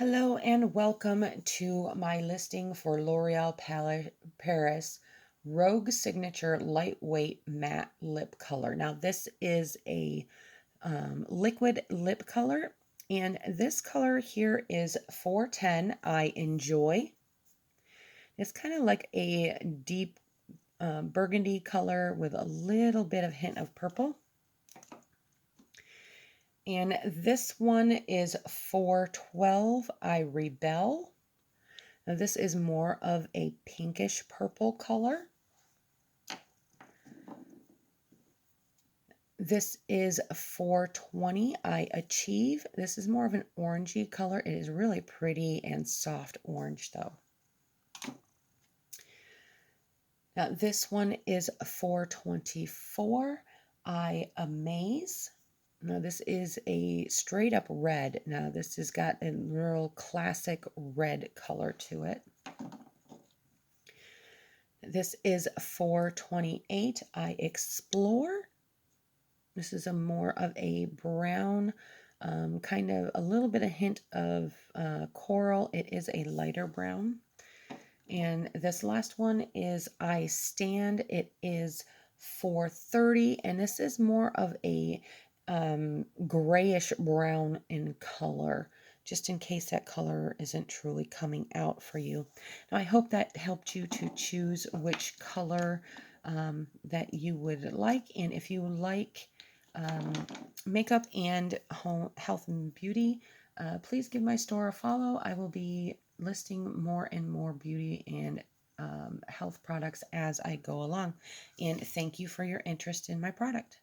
Hello and welcome to my listing for L'Oreal Paris Rogue Signature Lightweight Matte Lip Color. Now this is a liquid lip color, and this color here is 410. I enjoy. It's kind of like a deep burgundy color with a little bit of hint of purple. And this one is 412. I Rebel. Now this is more of a pinkish purple color. This is 420. I Achieve. This is more of an orangey color. It is really pretty and soft orange though. Now this one is 424. I Amaze. Now this is a straight up red. Now this has got a real classic red color to it. This is 428. I Explore. This is a more of a brown, kind of a little bit of hint of coral. It is a lighter brown. And this last one is I Stand. It is 430, and this is more of a grayish brown in color, just in case that color isn't truly coming out for you. Now, I hope that helped you to choose which color that you would like. And if you like makeup and home health and beauty, please give my store a follow. I will be listing more and more beauty and health products as I go along. And thank you for your interest in my product.